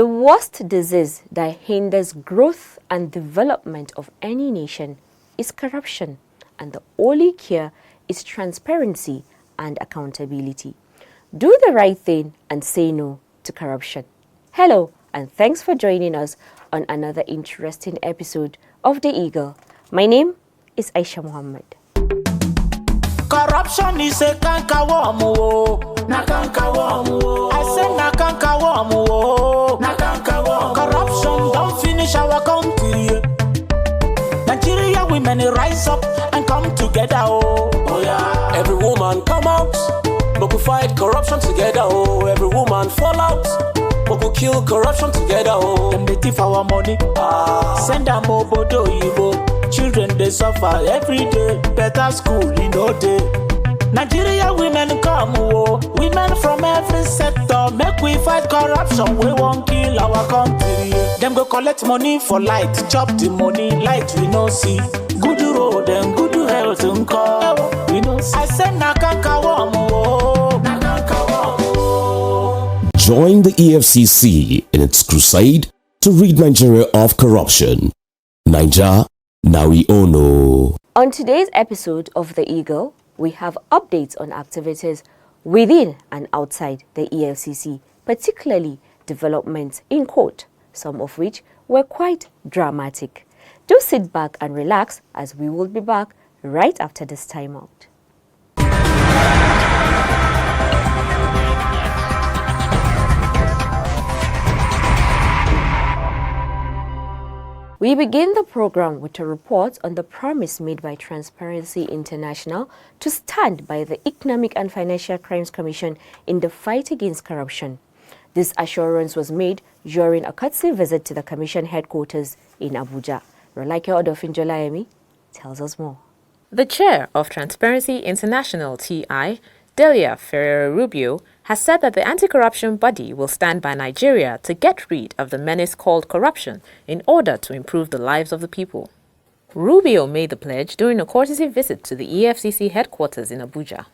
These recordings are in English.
The worst disease that hinders growth and development of any nation is corruption, and the only cure is transparency and accountability. Do the right thing and say no to corruption. Hello, and thanks for joining us on another interesting episode of The Eagle. My name is Aisha Muhammad. Corruption is a cankerworm, na cankerworm. I say na cankerworm, na cankerworm. Corruption don't finish our country. Nigeria women rise up and come together, oh yeah. Every woman come out, but we fight corruption together, oh. Every woman fall out, but we kill corruption together, oh. Them they thief our money, send them obodo yibo. Children they suffer every day, better school in no day. Nigeria women come, oh. Women from every sector, make we fight corruption, we won't kill our country. Them go collect money for light, chop the money, light we no see. Good road and good health we no see. I said na cankerworm, na cankerworm. Join the EFCC in its crusade to rid Nigeria of corruption. Naija, now we all know. On today's episode of The Eagle, we have updates on activities within and outside the EFCC, particularly developments in court, some of which were quite dramatic. Do sit back and relax, as we will be back right after this timeout. We begin the program with a report on the promise made by Transparency International to stand by the Economic and Financial Crimes Commission in the fight against corruption. This assurance was made during a courtesy visit to the Commission headquarters in Abuja. Rolake Odofinjolayemi tells us more. The chair of Transparency International, TI, Delia Ferreira-Rubio, has said that the anti-corruption body will stand by Nigeria to get rid of the menace called corruption in order to improve the lives of the people. Rubio made the pledge during a courtesy visit to the EFCC headquarters in Abuja.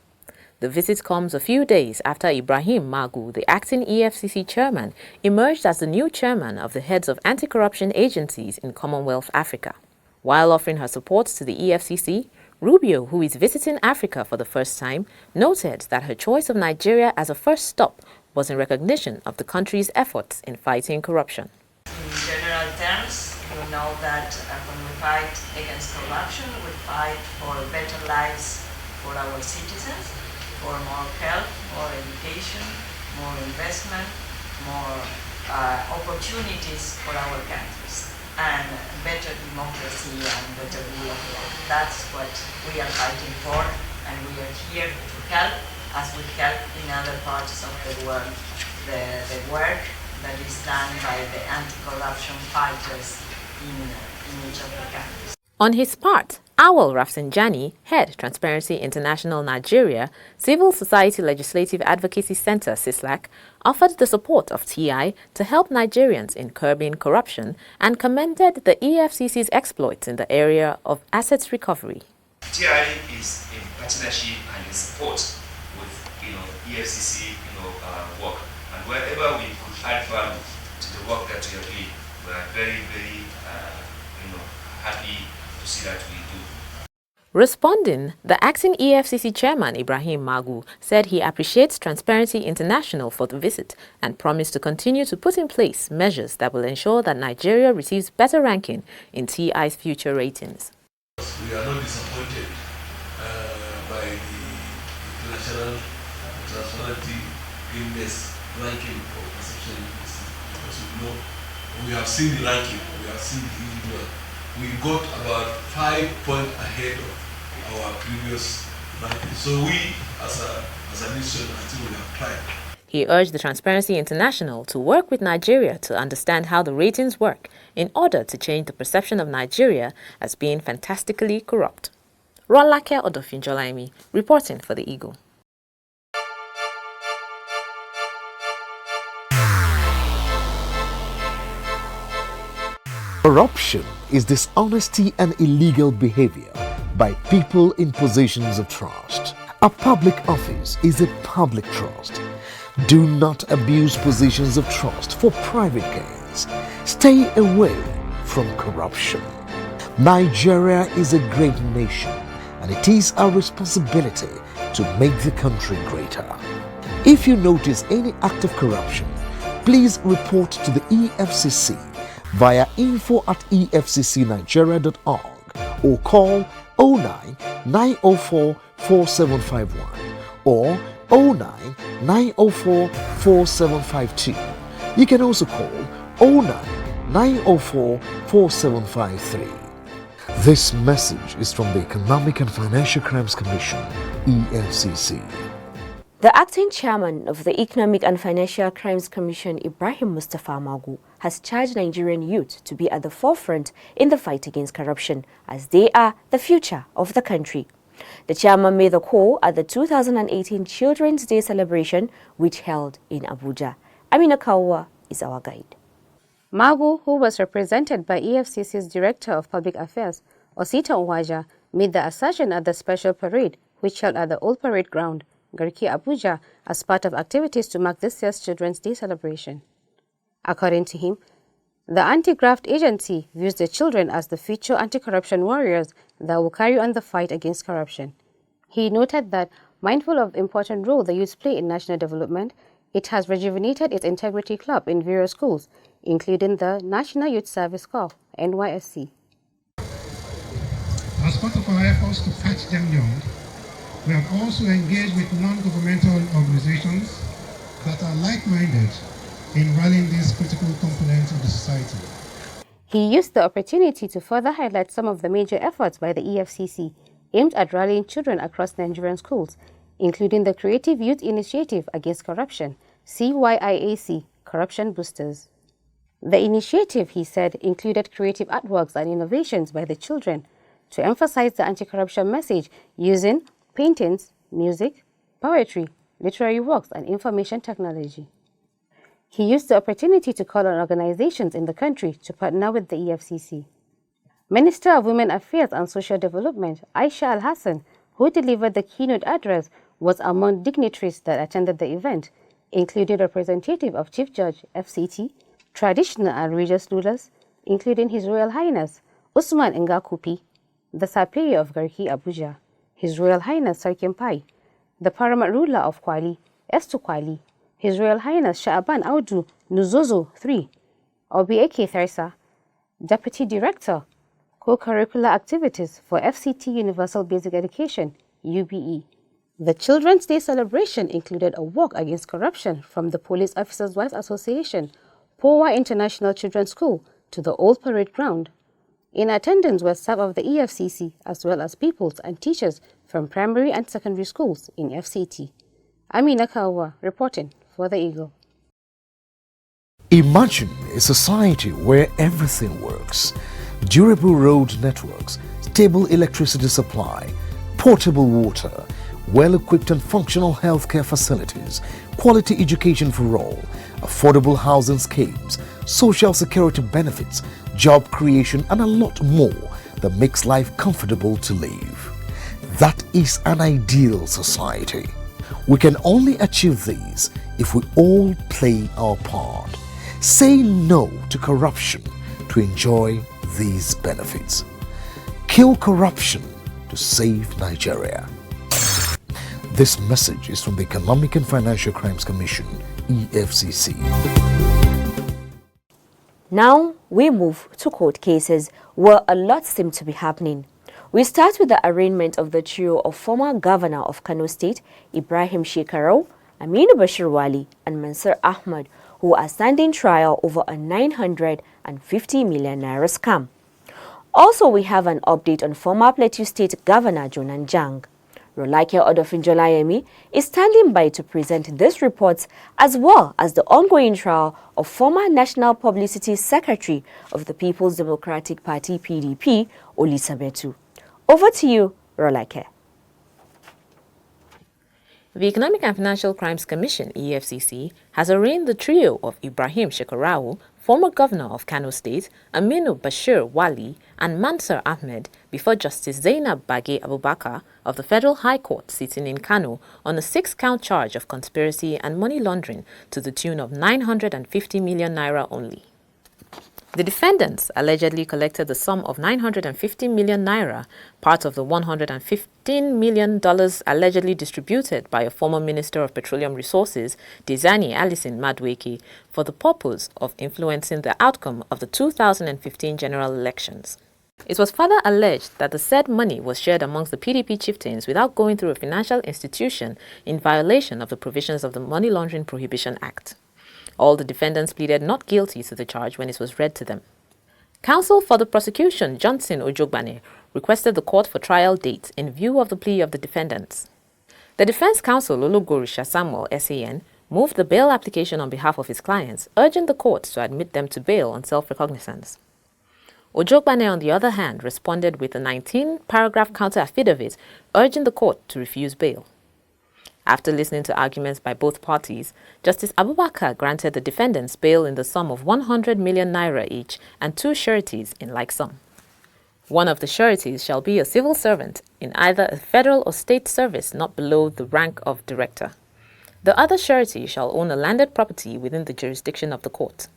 The visit comes a few days after Ibrahim Magu, the acting EFCC chairman, emerged as the new chairman of the heads of anti-corruption agencies in Commonwealth Africa. While offering her support to the EFCC, Rubio, who is visiting Africa for the first time, noted that her choice of Nigeria as a first stop was in recognition of the country's efforts in fighting corruption. In general terms, you know that when we fight against corruption, we fight for better lives for our citizens, for more health, more education, more investment, more opportunities for our countries, and better democracy and better rule of law. That's what we are fighting for, and we are here to help, as we help in other parts of the world, the work that is done by the anti-corruption fighters in each of the countries. On his part, Awal Rafsanjani, head Transparency International Nigeria, Civil Society Legislative Advocacy Center, CISLAC, offered the support of TI to help Nigerians in curbing corruption and commended the EFCC's exploits in the area of assets recovery. TI is in partnership and in support with EFCC work, and wherever we could add value to the work that we are doing, we are very, very happy to see that we do. Responding, the acting EFCC chairman Ibrahim Magu said he appreciates Transparency International for the visit and promised to continue to put in place measures that will ensure that Nigeria receives better ranking in TI's future ratings. We are not disappointed by the International Transparency Index ranking for perception because we have seen the ranking, we have seen the individual. We got about 5 points ahead of our previous ranking. So we, as a nation, I think we have tried. He urged the Transparency International to work with Nigeria to understand how the ratings work in order to change the perception of Nigeria as being fantastically corrupt. Rolake Odofinjolayemi, reporting for The Eagle. Corruption is dishonesty and illegal behavior by people in positions of trust. A public office is a public trust. Do not abuse positions of trust for private gains. Stay away from corruption. Nigeria is a great nation, and it is our responsibility to make the country greater. If you notice any act of corruption, please report to the EFCC via info@efccnigeria.org or call 09 904 4751 or 09 904 4752. You can also call 09 904 4753. This message is from the Economic and Financial Crimes Commission, EFCC. The acting chairman of the Economic and Financial Crimes Commission, Ibrahim Mustafa Magu, has charged Nigerian youth to be at the forefront in the fight against corruption, as they are the future of the country. The chairman made the call at the 2018 Children's Day celebration, which held in Abuja. Amina Kawa is our guide. Magu, who was represented by EFCC's Director of Public Affairs, Osita Uwaja, made the assertion at the special parade, which held at the Old Parade Ground, Garki, Abuja, as part of activities to mark this year's Children's Day celebration. According to him, the anti-graft agency views the children as the future anti-corruption warriors that will carry on the fight against corruption. He noted that, mindful of the important role the youth play in national development, it has rejuvenated its Integrity Club in various schools, including the National Youth Service Corps, NYSC. As part of our efforts to catch them young, we have also engaged with non-governmental organizations that are like-minded in rallying these critical components of the society. He used the opportunity to further highlight some of the major efforts by the EFCC aimed at rallying children across Nigerian schools, including the Creative Youth Initiative Against Corruption, CYIAC, Corruption Boosters. The initiative, he said, included creative artworks and innovations by the children to emphasize the anti-corruption message using paintings, music, poetry, literary works, and information technology. He used the opportunity to call on organizations in the country to partner with the EFCC. Minister of Women Affairs and Social Development, Aisha Al-Hassan, who delivered the keynote address, was among dignitaries that attended the event, including representative of Chief Judge, FCT, traditional and religious rulers, including His Royal Highness Usman Ngakupi, the Superior of Garki, Abuja, His Royal Highness Sarkin Pai, the Paramount Ruler of Kwali, Estu Kwali, His Royal Highness Sha'aban Audu Nuzozo III, Obieke Thersa, Deputy Director, Co-Curricular Activities for FCT Universal Basic Education, UBE. The Children's Day celebration included a walk against corruption from the Police Officers' Wives Association, Powa International Children's School, to the Old Parade Ground. In attendance were staff of the EFCC as well as pupils and teachers from primary and secondary schools in FCT. Amina Kawa reporting for the Eagle. Imagine a society where everything works. Durable road networks, stable electricity supply, portable water, well-equipped and functional healthcare facilities, quality education for all, affordable housing schemes, social security benefits, job creation, and a lot more that makes life comfortable to live. That is an ideal society. We can only achieve these if we all play our part. Say no to corruption to enjoy these benefits. Kill corruption to save Nigeria. This message is from the Economic and Financial Crimes Commission, EFCC. Now we move to court cases where a lot seem to be happening. We start with the arraignment of the trio of former Governor of Kano State, Ibrahim Shekarau, Aminu Bashir Wali, and Mansur Ahmad, who are standing trial over a 950 million naira scam. Also, we have an update on former Plateau State Governor Jonan Jang. Rolake Odofinjolayemi is standing by to present these reports as well as the ongoing trial of former National Publicity Secretary of the People's Democratic Party PDP, Olisa Betu. Over to you, Rolake. The Economic and Financial Crimes Commission, EFCC, has arraigned the trio of Ibrahim Shekarau, former governor of Kano State, Aminu Bashir Wali, and Mansur Ahmed before Justice Zainab Bage Abubakar of the Federal High Court sitting in Kano on a 6-count charge of conspiracy and money laundering to the tune of 950 million naira only. The defendants allegedly collected the sum of 950 million naira, part of the $115 million allegedly distributed by a former Minister of Petroleum Resources, Dezani Alison Madueke, for the purpose of influencing the outcome of the 2015 general elections. It was further alleged that the said money was shared amongst the PDP chieftains without going through a financial institution in violation of the provisions of the Money Laundering Prohibition Act. All the defendants pleaded not guilty to the charge when it was read to them. Counsel for the prosecution, Johnson Ojogbane, requested the court for trial date in view of the plea of the defendants. The defense counsel, Olugorisha Samuel, SAN, moved the bail application on behalf of his clients, urging the court to admit them to bail on self-recognizance. Ojogbane, on the other hand, responded with a 19-paragraph counter-affidavit urging the court to refuse bail. After listening to arguments by both parties, Justice Abubakar granted the defendants bail in the sum of 100 million naira each and 2 sureties in like sum. One of the sureties shall be a civil servant in either a federal or state service not below the rank of director. The other surety shall own a landed property within the jurisdiction of the court.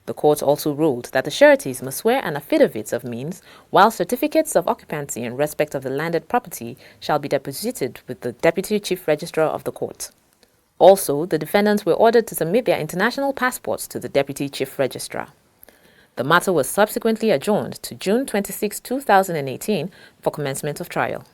The court also ruled that the sureties must swear an affidavit of means, while certificates of occupancy in respect of the landed property shall be deposited with the Deputy Chief Registrar of the court. Also, the defendants were ordered to submit their international passports to the Deputy Chief Registrar. The matter was subsequently adjourned to June 26, 2018 for commencement of trial.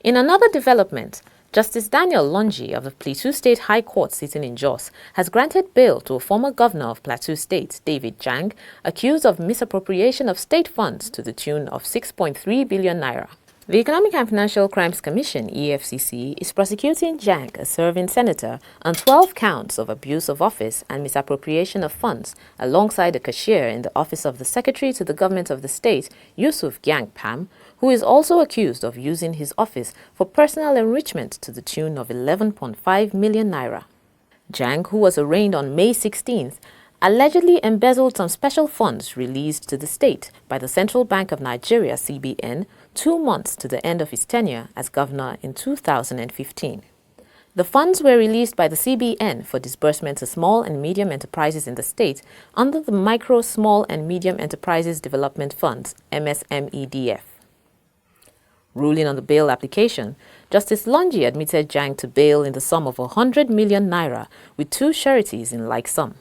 In another development, Justice Daniel Longi of the Plateau State High Court sitting in Jos has granted bail to a former governor of Plateau State, David Jang, accused of misappropriation of state funds to the tune of 6.3 billion naira. The Economic and Financial Crimes Commission, EFCC, is prosecuting Jang, a serving senator, on 12 counts of abuse of office and misappropriation of funds, alongside a cashier in the office of the Secretary to the Government of the State, Yusuf Gyang Pam, who is also accused of using his office for personal enrichment to the tune of 11.5 million naira. Jang, who was arraigned on May 16th, allegedly embezzled some special funds released to the state by the Central Bank of Nigeria, CBN, 2 months to the end of his tenure as governor in 2015. The funds were released by the CBN for disbursement to small and medium enterprises in the state under the Micro, Small and Medium Enterprises Development Funds, MSMEDF. Ruling on the bail application, Justice Longi admitted Jang to bail in the sum of 100 million naira with 2 sureties in like sum.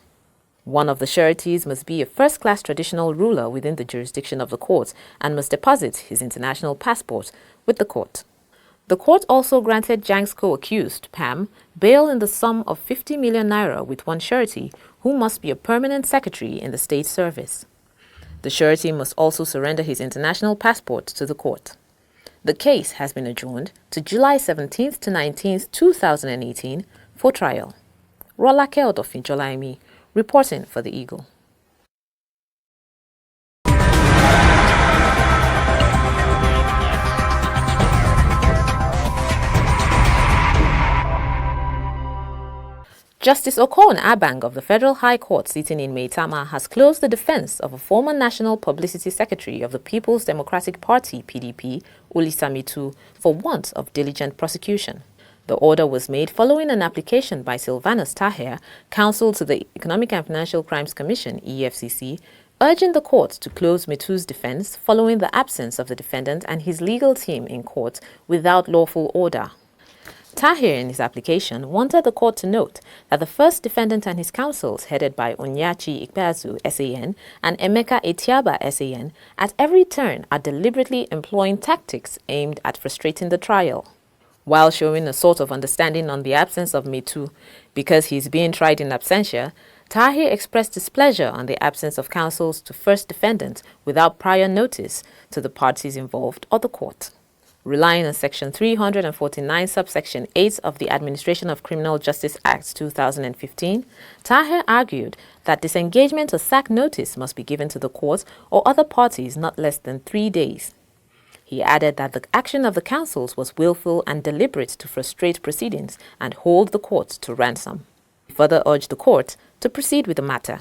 One of the sureties must be a first-class traditional ruler within the jurisdiction of the court and must deposit his international passport with the court. The court also granted Jang's co-accused, Pam, bail in the sum of 50 million naira with 1 surety, who must be a permanent secretary in the state service. The surety must also surrender his international passport to the court. The case has been adjourned to July 17th to 19th, 2018 for trial. Rolake Odofin-Jolaimi, reporting for the Eagle. Justice Okon Abang of the Federal High Court sitting in Maitama has closed the defense of a former National Publicity Secretary of the People's Democratic Party, PDP, Ulisamitu, for want of diligent prosecution. The order was made following an application by Sylvanus Taher, counsel to the Economic and Financial Crimes Commission, EFCC, urging the court to close Mitu's defense following the absence of the defendant and his legal team in court without lawful order. Taher, in his application, wanted the court to note that the first defendant and his counsels, headed by Onyachi Ikpeazu, SAN, and Emeka Etiaba, SAN, at every turn are deliberately employing tactics aimed at frustrating the trial. While showing a sort of understanding on the absence of Mitu because he is being tried in absentia, Taher expressed displeasure on the absence of counsels to first defendant without prior notice to the parties involved or the court. Relying on Section 349, subsection 8 of the Administration of Criminal Justice Act 2015, Taher argued that disengagement or sack notice must be given to the court or other parties not less than 3 days. He added that the action of the counsels was willful and deliberate to frustrate proceedings and hold the court to ransom. He further urged the court to proceed with the matter.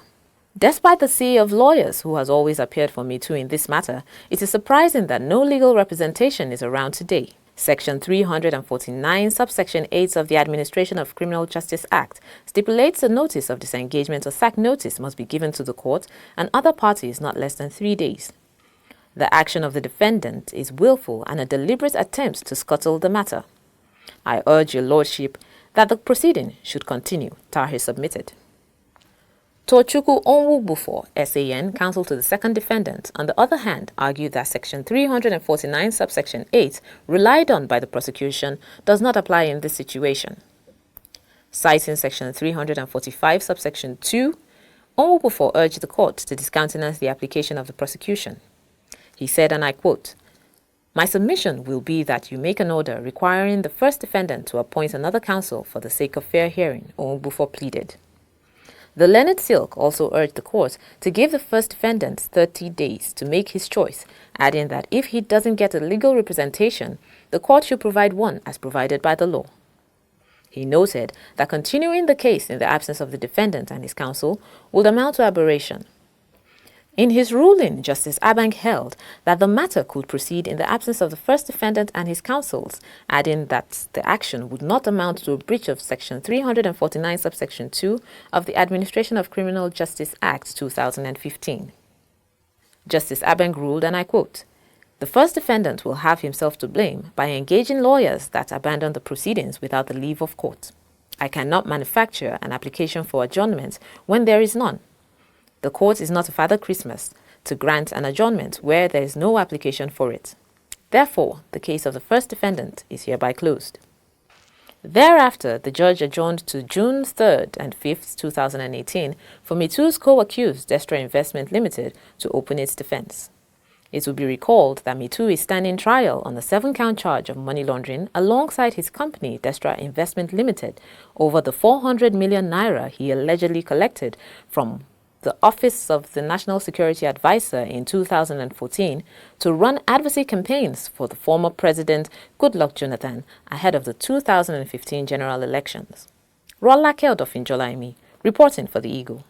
Despite the sea of lawyers who has always appeared for Me Too in this matter, it is surprising that no legal representation is around today. Section 349, subsection 8 of the Administration of Criminal Justice Act stipulates a notice of disengagement or sack notice must be given to the court and other parties not less than 3 days. The action of the defendant is willful and a deliberate attempt to scuttle the matter. I urge your lordship that the proceeding should continue, Tahir submitted. Tochukwu Onwugbufo, SAN, counsel to the second defendant, on the other hand, argued that Section 349, subsection 8, relied on by the prosecution, does not apply in this situation. Citing Section 345, subsection 2, Onwugbufo urged the court to discountenance the application of the prosecution. He said, and I quote, "My submission will be that you make an order requiring the first defendant to appoint another counsel for the sake of fair hearing," Onwugbufo pleaded. The learned Silk also urged the court to give the first defendant 30 days to make his choice, adding that if he doesn't get a legal representation, the court should provide one as provided by the law. He noted that continuing the case in the absence of the defendant and his counsel would amount to aberration. In his ruling, Justice Abang held that the matter could proceed in the absence of the first defendant and his counsels, adding that the action would not amount to a breach of Section 349, subsection 2 of the Administration of Criminal Justice Act 2015. Justice Abang ruled, and I quote, "The first defendant will have himself to blame by engaging lawyers that abandon the proceedings without the leave of court. I cannot manufacture an application for adjournment when there is none. The court is not a Father Christmas to grant an adjournment where there is no application for it. Therefore, the case of the first defendant is hereby closed." Thereafter, the judge adjourned to June 3rd and 5th, 2018 for Me Too's co-accused Destra Investment Limited to open its defense. It will be recalled that Me Too is standing trial on the 7-count charge of money laundering alongside his company Destra Investment Limited over the 400 million naira he allegedly collected from the Office of the National Security Advisor in 2014 to run advocacy campaigns for the former President Goodluck Jonathan ahead of the 2015 general elections. Rolake Odofinjolaimi, reporting for The Eagle.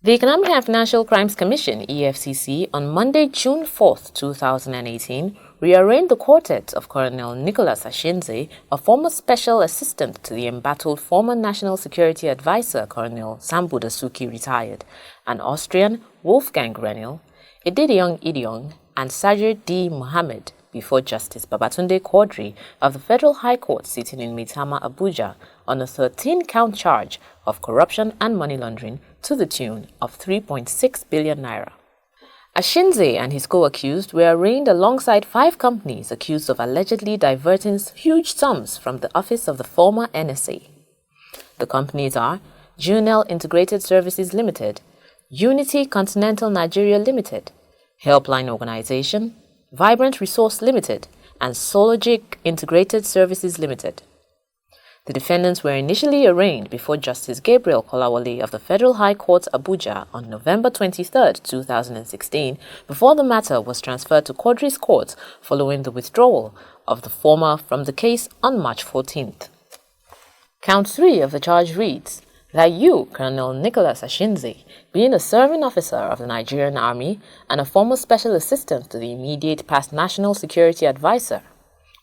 The Economic and Financial Crimes Commission, EFCC, on Monday, June 4th, 2018, rearranged the quartet of Colonel Nicholas Ashinze, a former special assistant to the embattled former National Security Advisor, Colonel Sambu Dasuki, retired, and Austrian Wolfgang Grenell, Edidiong Idiong, and Sajid D. Mohammed, before Justice Babatunde Quadri of the Federal High Court sitting in Maitama, Abuja, on a 13-count charge of corruption and money laundering to the tune of 3.6 billion naira. Ashinze and his co-accused were arraigned alongside 5 companies accused of allegedly diverting huge sums from the office of the former NSA. The companies are Junel Integrated Services Limited, Unity Continental Nigeria Limited, Helpline Organization, Vibrant Resource Limited, and Sologic Integrated Services Limited. The defendants were initially arraigned before Justice Gabriel Kolawole of the Federal High Court, Abuja, on November 23, 2016, before the matter was transferred to Quadri's court following the withdrawal of the former from the case on March 14th. Count 3 of the charge reads that you, Colonel Nicholas Ashinze, being a serving officer of the Nigerian Army and a former special assistant to the immediate past National Security Advisor,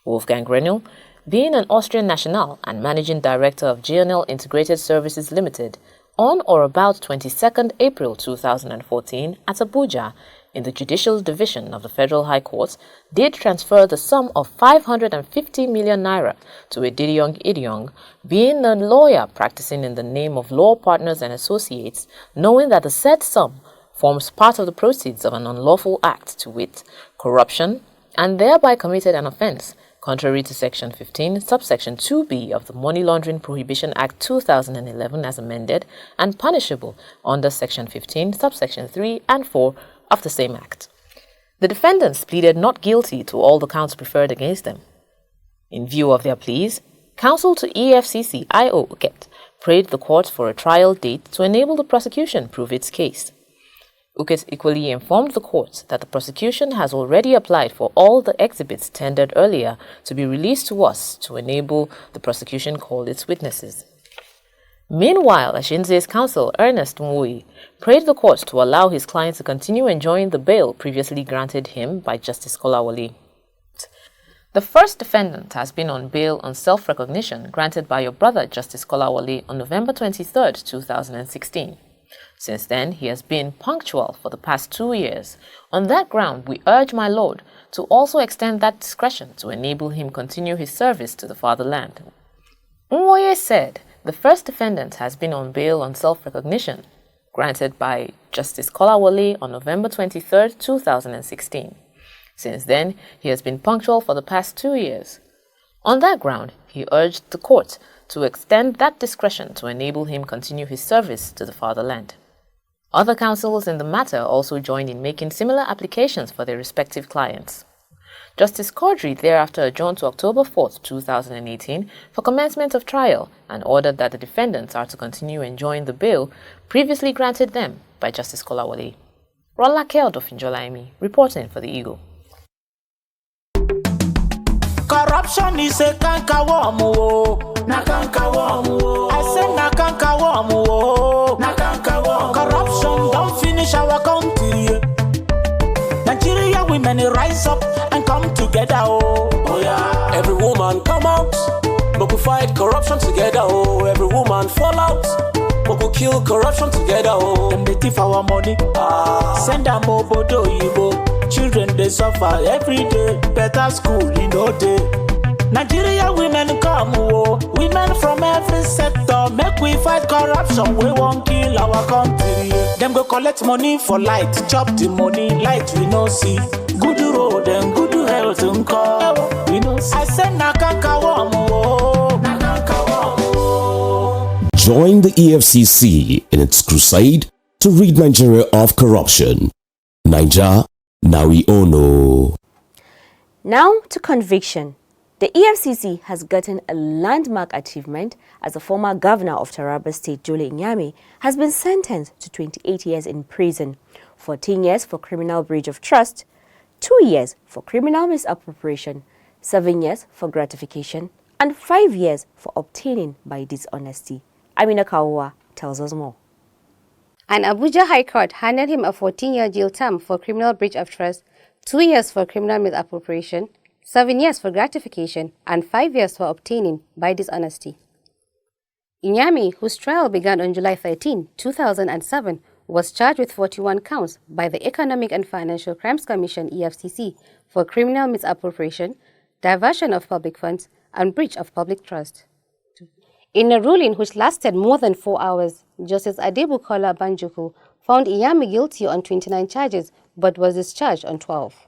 Wolfgang Grenell, being an Austrian national and managing director of GNL Integrated Services Limited, on or about 22nd April 2014 at Abuja, in the Judicial Division of the Federal High Court, did transfer the sum of 550 million naira to Edidiong Idiong, being a lawyer practicing in the name of Law Partners and Associates, knowing that the said sum forms part of the proceeds of an unlawful act, to wit, corruption, and thereby committed an offense, contrary to Section 15, subsection 2b of the Money Laundering Prohibition Act 2011 as amended, and punishable under Section 15, subsection 3 and 4 of the same Act. The defendants pleaded not guilty to all the counts preferred against them. In view of their pleas, Counsel to EFCC I.O. Uket prayed the court for a trial date to enable the prosecution prove its case. Uket equally informed the court that the prosecution has already applied for all the exhibits tendered earlier to be released to us to enable the prosecution call its witnesses. Meanwhile, Ashinze's counsel, Ernest Mwui, prayed the court to allow his client to continue enjoying the bail previously granted him by Justice Kolawole. The first defendant has been on bail on self-recognition granted by your brother, Justice Kolawole, on November 23, 2016. Since then, he has been punctual for the past 2 years. On that ground, we urge my lord to also extend that discretion to enable him continue his service to the fatherland. Nwoye said the first defendant has been on bail on self-recognition granted by Justice Kolawole on November 23, 2016. Since then, he has been punctual for the past 2 years. On that ground, he urged the court to extend that discretion to enable him continue his service to the fatherland. Other counsels in the matter also joined in making similar applications for their respective clients. Justice Quadri thereafter adjourned to October 4, 2018 for commencement of trial and ordered that the defendants are to continue enjoying the bail previously granted them by Justice Kolawole. Rolake Odofinjolaimi, reporting for the Eagle. Corruption is a cankerworm, na cankerworm. I say na cankerworm, na cankerworm. Corruption don't finish our country. Nigeria women rise up and come together, oh yeah. Every woman come out, but we fight corruption together, oh. Every woman fall out, but we kill corruption together, oh. Them they thief our money, send them obodo yibo. Children they suffer every day, better school in no day. Nigeria women come, oh, women from every sector. Make we fight corruption, we won't kill our country. Them go collect money for light, chop the money, light we no see. Good road and good health we no see. I say na cankerworm, oh, na cankerworm, oh. Join the EFCC in its crusade to rid Nigeria of corruption. Naija, now we all know. Now to conviction. The EFCC has gotten a landmark achievement as the former governor of Taraba State, Jole Inyame, has been sentenced to 28 years in prison, 14 years for criminal breach of trust, 2 years for criminal misappropriation, 7 years for gratification, and 5 years for obtaining by dishonesty. Amina Kawa tells us more. An Abuja High Court handed him a 14-year jail term for criminal breach of trust, 2 years for criminal misappropriation, 7 years for gratification, and 5 years for obtaining by dishonesty. Inyami, whose trial began on July 13, 2007, was charged with 41 counts by the Economic and Financial Crimes Commission (EFCC) for criminal misappropriation, diversion of public funds, and breach of public trust. In a ruling which lasted more than 4 hours, Justice Adebukola Banjuku found Inyami guilty on 29 charges but was discharged on 12.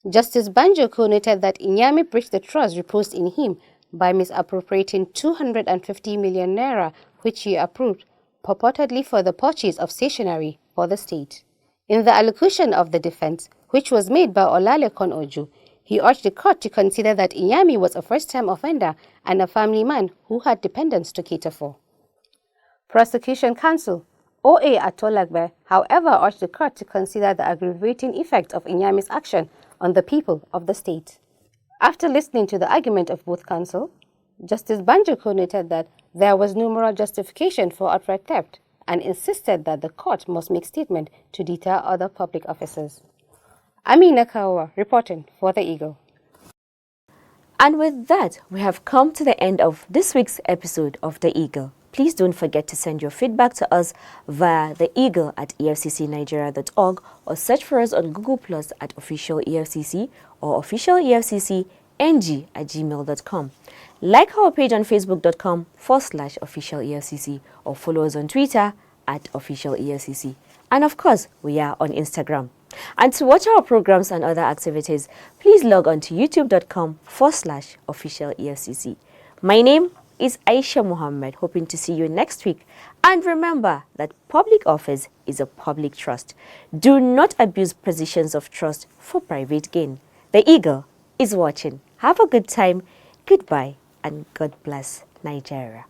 Justice Banjuku noted that Inyami breached the trust reposed in him by misappropriating 250 million naira, which he approved, purportedly for the purchase of stationery for the state. In the allocution of the defense, which was made by Olalekon Oju, he urged the court to consider that Inyami was a first-time offender and a family man who had dependents to cater for. Prosecution counsel O.A. Atolagbe, however, urged the court to consider the aggravating effect of Inyami's action on the people of the state. After listening to the argument of both counsel, Justice Banjuku noted that there was no moral justification for outright theft and insisted that the court must make statement to deter other public officers. Amina Kawa reporting for the Eagle. And with that, we have come to the end of this week's episode of The Eagle. Please don't forget to send your feedback to us via theeagle@efccnigeria.org or search for us on Google Plus at Official EFCC or Official EFCC ng@gmail.com. Like our page on facebook.com/Official EFCC or follow us on Twitter @Official EFCC. And of course, we are on Instagram. And to watch our programs and other activities, please log on to youtube.com/Official EFCC. My name is Aisha Muhammad, hoping to see you next week. And remember that public office is a public trust. Do not abuse positions of trust for private gain. The Eagle is watching. Have a good time. Goodbye and God bless Nigeria.